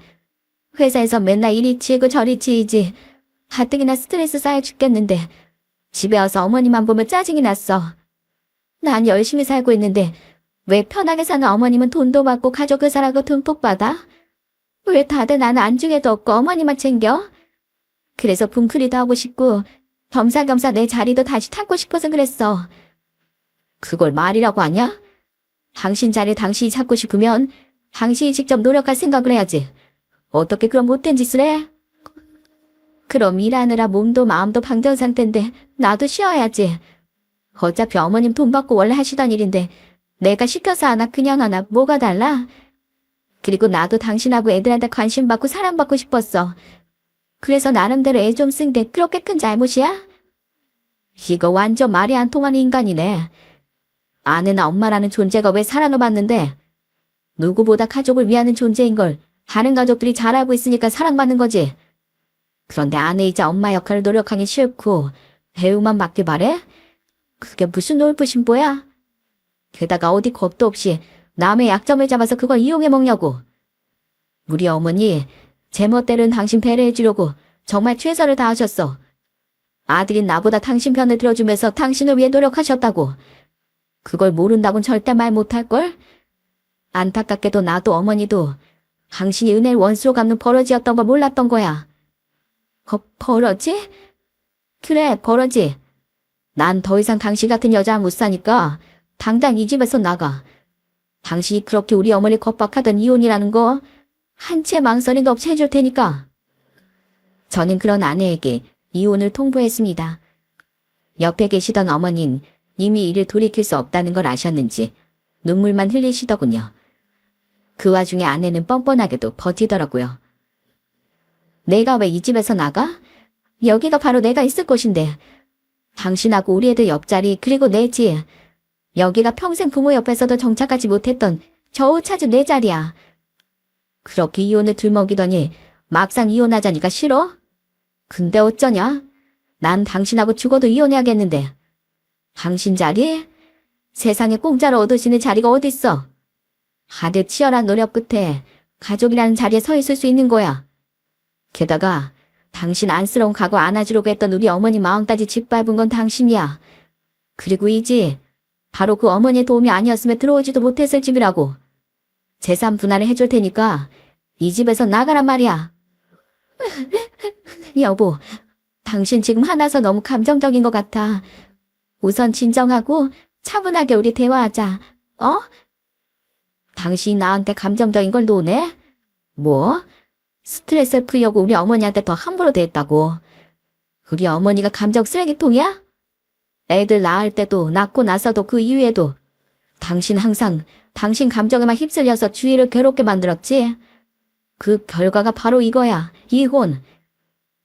회사에서 맨날 이리 치이고 저리 치이지. 가뜩이나 스트레스 쌓여 죽겠는데 집에 와서 어머니만 보면 짜증이 났어. 난 열심히 살고 있는데 왜 편하게 사는 어머님은 돈도 받고 가족 의사라고 듬뿍 받아? 왜 다들 나는 안중에도 없고 어머니만 챙겨? 그래서 붕크리도 하고 싶고 겸사겸사 내 자리도 다시 찾고 싶어서 그랬어. 그걸 말이라고 하냐? 당신 자리 당신이 찾고 싶으면 당신이 직접 노력할 생각을 해야지. 어떻게 그런 못된 짓을 해? 그럼 일하느라 몸도 마음도 방전 상태인데 나도 쉬어야지. 어차피 어머님 돈 받고 원래 하시던 일인데 내가 시켜서 하나 그냥 하나 뭐가 달라? 그리고 나도 당신하고 애들한테 관심 받고 사랑받고 싶었어. 그래서 나름대로 애 좀 쓴 게 그렇게 큰 잘못이야? 이거 완전 말이 안 통하는 인간이네. 아내나 엄마라는 존재가 왜 살아남았는데 누구보다 가족을 위하는 존재인 걸 다른 가족들이 잘 알고 있으니까 사랑받는 거지. 그런데 아내이자 엄마 역할을 노력하기 싫고 배우만 맡길 바래? 그게 무슨 놀부심보야? 게다가 어디 겁도 없이 남의 약점을 잡아서 그걸 이용해 먹냐고. 우리 어머니 제멋대로는 당신 배려해주려고 정말 최선을 다하셨어. 아들인 나보다 당신 편을 들어주면서 당신을 위해 노력하셨다고. 그걸 모른다곤 절대 말 못할걸? 안타깝게도 나도 어머니도 당신이 은혜를 원수로 갚는 버러지였던 걸 몰랐던 거야. 버러지? 그래, 버러지. 난 더 이상 당신 같은 여자 못 사니까 당장 이 집에서 나가. 당신이 그렇게 우리 어머니 겁박하던 이혼이라는 거 한 채 망설임도 없이 해줄 테니까. 저는 그런 아내에게 이혼을 통보했습니다. 옆에 계시던 어머니는 이미 이를 돌이킬 수 없다는 걸 아셨는지 눈물만 흘리시더군요. 그 와중에 아내는 뻔뻔하게도 버티더라고요. 내가 왜 이 집에서 나가? 여기가 바로 내가 있을 곳인데. 당신하고 우리 애들 옆자리 그리고 내 집. 여기가 평생 부모 옆에서도 정착하지 못했던 겨우 찾은 내 자리야. 그렇게 이혼을 들먹이더니 막상 이혼하자니까 싫어? 근데 어쩌냐? 난 당신하고 죽어도 이혼해야겠는데. 당신 자리? 세상에 공짜로 얻으시는 자리가 어딨어? 아들 치열한 노력 끝에 가족이라는 자리에 서 있을 수 있는 거야. 게다가 당신 안쓰러운 과거 안아주려고 했던 우리 어머니 마음까지 짓밟은 건 당신이야. 그리고 이 집, 바로 그 어머니의 도움이 아니었으면 들어오지도 못했을 집이라고. 재산 분할을 해줄 테니까 이 집에서 나가란 말이야. 여보, 당신 지금 화나서 너무 감정적인 것 같아. 우선 진정하고 차분하게 우리 대화하자. 어? 당신이 나한테 감정적인 걸 노네? 뭐? 스트레스를 풀려고 우리 어머니한테 더 함부로 대했다고. 우리 어머니가 감정 쓰레기통이야? 애들 낳을 때도 낳고 나서도 그 이후에도 당신 항상 당신 감정에만 휩쓸려서 주위를 괴롭게 만들었지? 그 결과가 바로 이거야. 이혼.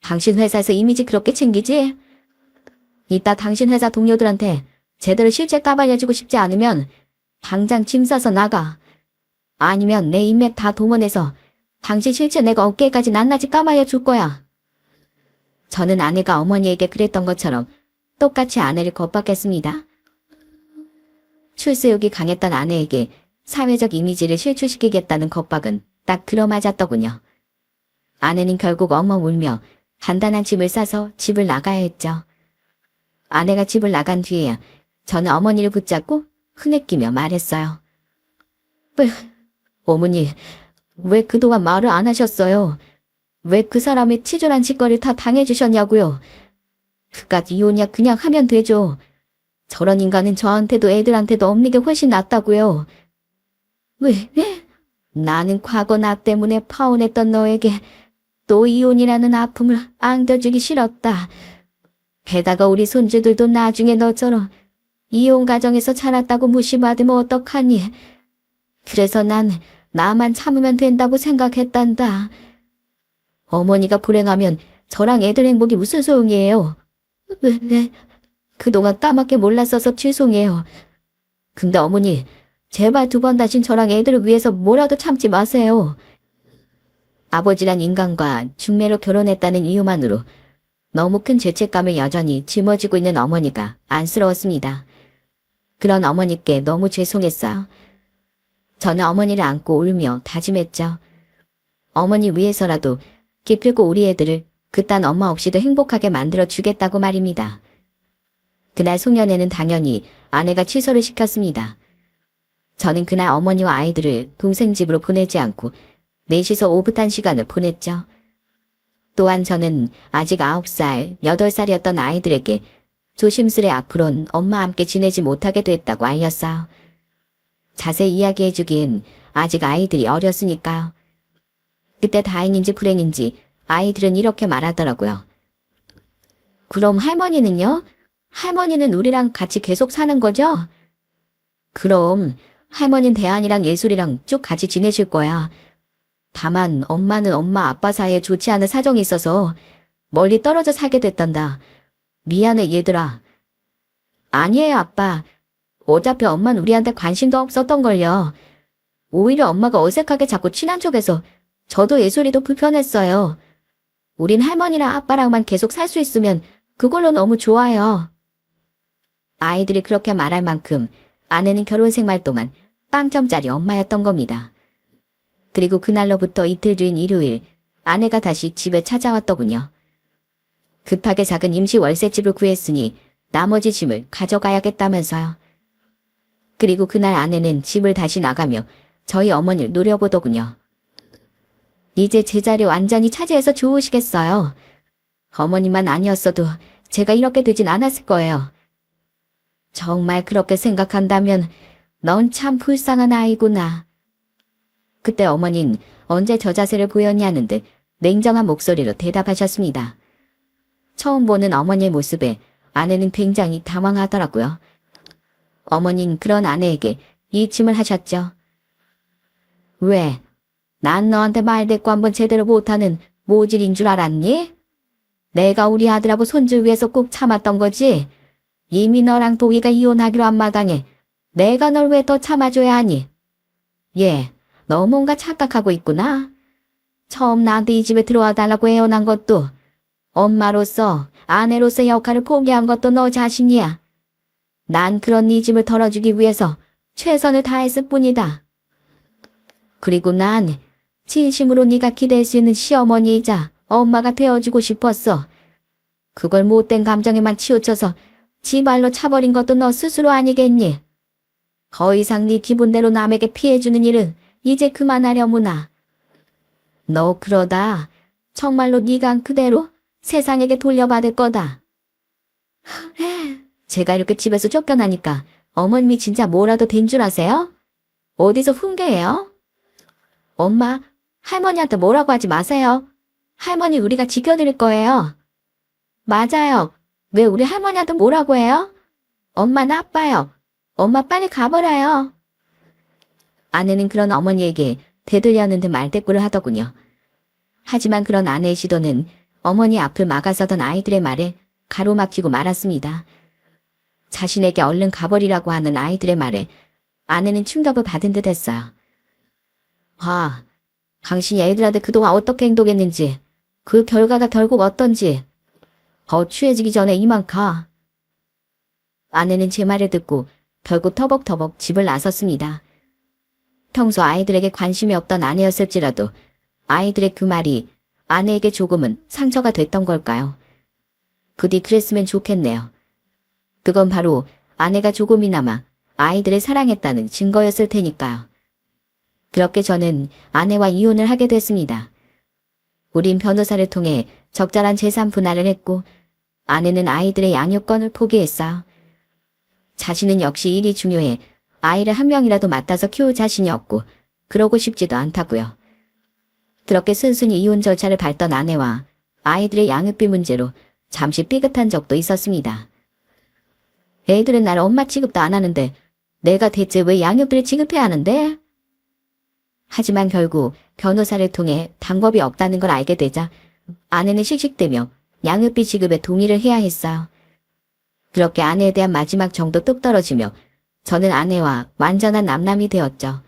당신 회사에서 이미지 그렇게 챙기지? 이따 당신 회사 동료들한테 제대로 실체 까발려주고 싶지 않으면 당장 짐 싸서 나가. 아니면 내 인맥 다 동원해서 당신 실체 내가 어깨까지 낱낱이 까마려 줄 거야. 저는 아내가 어머니에게 그랬던 것처럼 똑같이 아내를 겁박했습니다. 출세욕이 강했던 아내에게 사회적 이미지를 실추시키겠다는 겁박은 딱 들어맞았더군요. 아내는 결국 엉엉 울며 단단한 짐을 싸서 집을 나가야 했죠. 아내가 집을 나간 뒤에야 저는 어머니를 붙잡고 흐느끼며 말했어요. 어머니, 왜 그동안 말을 안 하셨어요? 왜 그 사람의 치졸한 짓거리를 다 당해주셨냐고요? 그깟 이혼이야 그냥 하면 되죠. 저런 인간은 저한테도 애들한테도 없는 게 훨씬 낫다고요. 왜? 나는 과거 나 때문에 파혼했던 너에게 또 이혼이라는 아픔을 안겨주기 싫었다. 게다가 우리 손주들도 나중에 너처럼 이혼 가정에서 자랐다고 무시받으면 어떡하니. 그래서 난 나만 참으면 된다고 생각했단다. 어머니가 불행하면 저랑 애들 행복이 무슨 소용이에요. 그동안 까맣게 몰랐어서 죄송해요. 근데 어머니, 제발 두 번 다신 저랑 애들을 위해서 뭐라도 참지 마세요. 아버지란 인간과 중매로 결혼했다는 이유만으로 너무 큰 죄책감을 여전히 짊어지고 있는 어머니가 안쓰러웠습니다. 그런 어머니께 너무 죄송했어요. 저는 어머니를 안고 울며 다짐했죠. 어머니 위해서라도 기필코 우리 애들을 그딴 엄마 없이도 행복하게 만들어주겠다고 말입니다. 그날 송년회는 당연히 아내가 취소를 시켰습니다. 저는 그날 어머니와 아이들을 동생 집으로 보내지 않고 넷이서 오붓한 시간을 보냈죠. 또한 저는 아직 9살, 8살이었던 아이들에게 조심스레 앞으론 엄마와 함께 지내지 못하게 됐다고 알렸어요. 자세히 이야기해주기엔 아직 아이들이 어렸으니까요. 그때 다행인지 불행인지 아이들은 이렇게 말하더라고요. 그럼 할머니는요? 할머니는 우리랑 같이 계속 사는 거죠? 그럼 할머니는 대안이랑 예술이랑 쭉 같이 지내실 거야. 다만 엄마는 엄마 아빠 사이에 좋지 않은 사정이 있어서 멀리 떨어져 살게 됐단다. 미안해 얘들아. 아니에요 아빠. 어차피 엄마는 우리한테 관심도 없었던걸요. 오히려 엄마가 어색하게 자꾸 친한 척해서 저도 예술이도 불편했어요. 우린 할머니랑 아빠랑만 계속 살 수 있으면 그걸로 너무 좋아요. 아이들이 그렇게 말할 만큼 아내는 결혼 생활 동안 빵점짜리 엄마였던 겁니다. 그리고 그날로부터 이틀 뒤인 일요일 아내가 다시 집에 찾아왔더군요. 급하게 작은 임시 월세집을 구했으니 나머지 짐을 가져가야겠다면서요. 그리고 그날 아내는 집을 다시 나가며 저희 어머니를 노려보더군요. 이제 제 자리 완전히 차지해서 좋으시겠어요. 어머니만 아니었어도 제가 이렇게 되진 않았을 거예요. 정말 그렇게 생각한다면 넌 참 불쌍한 아이구나. 그때 어머니는 언제 저 자세를 보였냐는 듯 냉정한 목소리로 대답하셨습니다. 처음 보는 어머니의 모습에 아내는 굉장히 당황하더라고요. 어머니는 그런 아내에게 이 질문을 하셨죠. 왜? 난 너한테 말대꾸 한번 제대로 못하는 모질인 줄 알았니? 내가 우리 아들하고 손주 위해서 꼭 참았던 거지? 이미 너랑 도희가 이혼하기로 한 마당에 내가 널 왜 더 참아줘야 하니? 예, 너 뭔가 착각하고 있구나. 처음 나한테 이 집에 들어와 달라고 애원한 것도 엄마로서 아내로서의 역할을 포기한 것도 너 자신이야. 난 그런 네 집을 털어주기 위해서 최선을 다했을 뿐이다. 그리고 난 진심으로 네가 기댈 수 있는 시어머니이자 엄마가 되어주고 싶었어. 그걸 못된 감정에만 치우쳐서 지 발로 차버린 것도 너 스스로 아니겠니? 더 이상 네 기분대로 남에게 피해주는 일은 이제 그만하려무나. 너 그러다 정말로 네가 그대로 세상에게 돌려받을 거다. 제가 이렇게 집에서 쫓겨나니까 어머님이 진짜 뭐라도 된 줄 아세요? 어디서 훈계해요? 엄마, 할머니한테 뭐라고 하지 마세요. 할머니 우리가 지켜드릴 거예요. 맞아요. 왜 우리 할머니한테 뭐라고 해요? 엄마 나빠요. 엄마 빨리 가버려요. 아내는 그런 어머니에게 되돌려는 듯 말대꾸를 하더군요. 하지만 그런 아내의 시도는 어머니 앞을 막아서던 아이들의 말에 가로막히고 말았습니다. 자신에게 얼른 가버리라고 하는 아이들의 말에 아내는 충격을 받은 듯 했어요. 당신이 애들한테 그동안 어떻게 행동했는지, 그 결과가 결국 어떤지, 더 취해지기 전에 이만 가. 아내는 제 말을 듣고 결국 터벅터벅 집을 나섰습니다. 평소 아이들에게 관심이 없던 아내였을지라도 아이들의 그 말이 아내에게 조금은 상처가 됐던 걸까요? 부디 그랬으면 좋겠네요. 그건 바로 아내가 조금이나마 아이들을 사랑했다는 증거였을 테니까요. 그렇게 저는 아내와 이혼을 하게 됐습니다. 우린 변호사를 통해 적절한 재산 분할을 했고 아내는 아이들의 양육권을 포기했어요. 자신은 역시 일이 중요해 아이를 한 명이라도 맡아서 키울 자신이 없고 그러고 싶지도 않다고요. 그렇게 순순히 이혼 절차를 밟던 아내와 아이들의 양육비 문제로 잠시 삐끗한 적도 있었습니다. 애들은 날 엄마 취급도 안 하는데 내가 대체 왜 양육비를 지급해야 하는데? 하지만 결국 변호사를 통해 방법이 없다는 걸 알게 되자 아내는 씩씩대며 양육비 지급에 동의를 해야 했어요. 그렇게 아내에 대한 마지막 정도 뚝 떨어지며 저는 아내와 완전한 남남이 되었죠.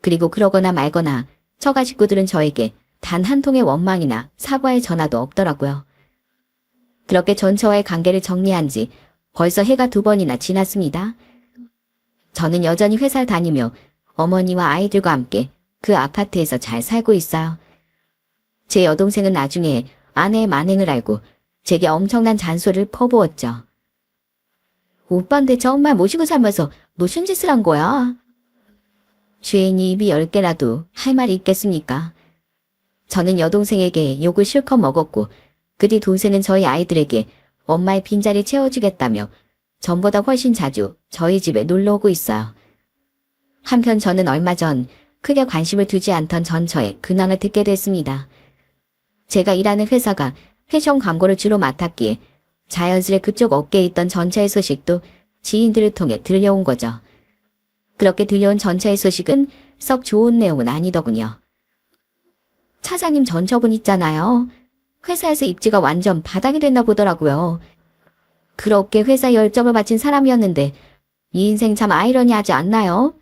그리고 그러거나 말거나 처가 식구들은 저에게 단 한 통의 원망이나 사과의 전화도 없더라고요. 그렇게 전 저와의 관계를 정리한 지 벌써 해가 2번이나 지났습니다. 저는 여전히 회사를 다니며 어머니와 아이들과 함께 그 아파트에서 잘 살고 있어요. 제 여동생은 나중에 아내의 만행을 알고 제게 엄청난 잔소리를 퍼부었죠. 오빠한테 정말 모시고 살면서 무슨 짓을 한 거야? 죄인이 입이 10개라도 할 말이 있겠습니까? 저는 여동생에게 욕을 실컷 먹었고 그 뒤 동생은 저희 아이들에게 엄마의 빈자리 채워주겠다며 전보다 훨씬 자주 저희 집에 놀러 오고 있어요. 한편 저는 얼마 전 크게 관심을 두지 않던 전처의 근황을 듣게 됐습니다. 제가 일하는 회사가 패션 광고를 주로 맡았기에 자연스레 그쪽 업계에 있던 전처의 소식도 지인들을 통해 들려온 거죠. 그렇게 들려온 전처의 소식은 썩 좋은 내용은 아니더군요. 차장님 전처분 있잖아요. 회사에서 입지가 완전 바닥이 됐나 보더라고요. 그렇게 회사 열정을 바친 사람이었는데 이 인생 참 아이러니하지 않나요?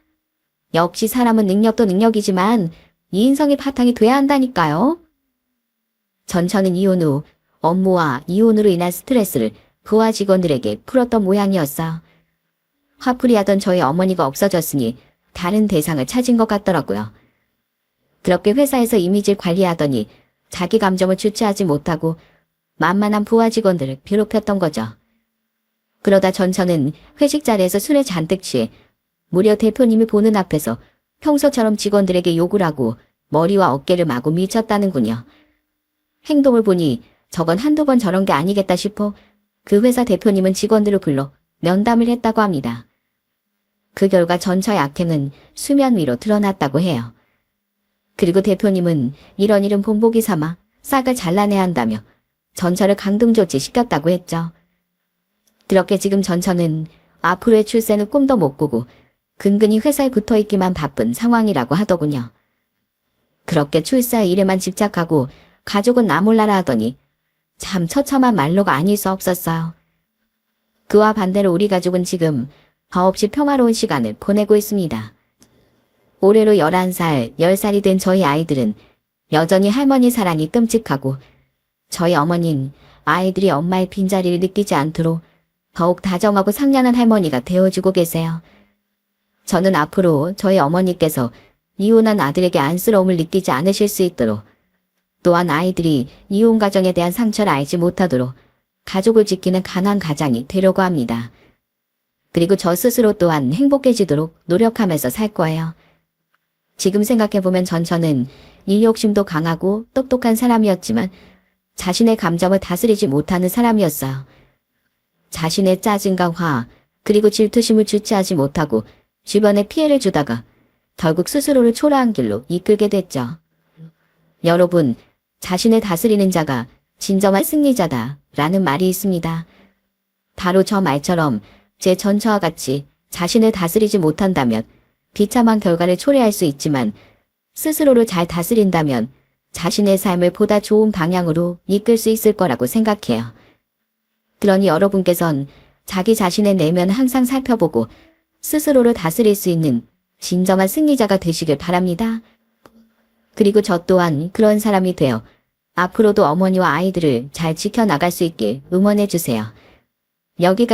역시 사람은 능력도 능력이지만 이 인성이 바탕이 돼야 한다니까요. 전처는 이혼 후 업무와 이혼으로 인한 스트레스를 부하 직원들에게 풀었던 모양이었어요. 화풀이하던 저희 어머니가 없어졌으니 다른 대상을 찾은 것 같더라고요. 그렇게 회사에서 이미지를 관리하더니 자기 감정을 주체하지 못하고 만만한 부하 직원들을 괴롭혔던 거죠. 그러다 전처는 회식 자리에서 술에 잔뜩 취해 무려 대표님이 보는 앞에서 평소처럼 직원들에게 욕을 하고 머리와 어깨를 마구 밀쳤다는군요. 행동을 보니 저건 한두 번 저런 게 아니겠다 싶어 그 회사 대표님은 직원들을 불러 면담을 했다고 합니다. 그 결과 전처의 악행은 수면 위로 드러났다고 해요. 그리고 대표님은 이런 일은 본보기 삼아 싹을 잘라내야 한다며 전처를 강등조치 시켰다고 했죠. 그렇게 지금 전처는 앞으로의 출세는 꿈도 못 꾸고 근근히 회사에 붙어있기만 바쁜 상황이라고 하더군요. 그렇게 출사의 일에만 집착하고 가족은 나 몰라라 하더니 참 처참한 말로가 아닐 수 없었어요. 그와 반대로 우리 가족은 지금 더없이 평화로운 시간을 보내고 있습니다. 올해로 11살, 10살이 된 저희 아이들은 여전히 할머니 사랑이 끔찍하고 저희 어머니는 아이들이 엄마의 빈자리를 느끼지 않도록 더욱 다정하고 상냥한 할머니가 되어주고 계세요. 저는 앞으로 저희 어머니께서 이혼한 아들에게 안쓰러움을 느끼지 않으실 수 있도록 또한 아이들이 이혼 가정에 대한 상처를 알지 못하도록 가족을 지키는 강한 가장이 되려고 합니다. 그리고 저 스스로 또한 행복해지도록 노력하면서 살 거예요. 지금 생각해보면 전처는 일욕심도 강하고 똑똑한 사람이었지만 자신의 감정을 다스리지 못하는 사람이었어요. 자신의 짜증과 화, 그리고 질투심을 주체하지 못하고 주변에 피해를 주다가 결국 스스로를 초라한 길로 이끌게 됐죠. 여러분, 자신을 다스리는 자가 진정한 승리자다 라는 말이 있습니다. 바로 저 말처럼 제 전처와 같이 자신을 다스리지 못한다면 비참한 결과를 초래할 수 있지만 스스로를 잘 다스린다면 자신의 삶을 보다 좋은 방향으로 이끌 수 있을 거라고 생각해요. 그러니 여러분께선 자기 자신의 내면을 항상 살펴보고 스스로를 다스릴 수 있는 진정한 승리자가 되시길 바랍니다. 그리고 저 또한 그런 사람이 되어 앞으로도 어머니와 아이들을 잘 지켜나갈 수 있길 응원해 주세요. 여기가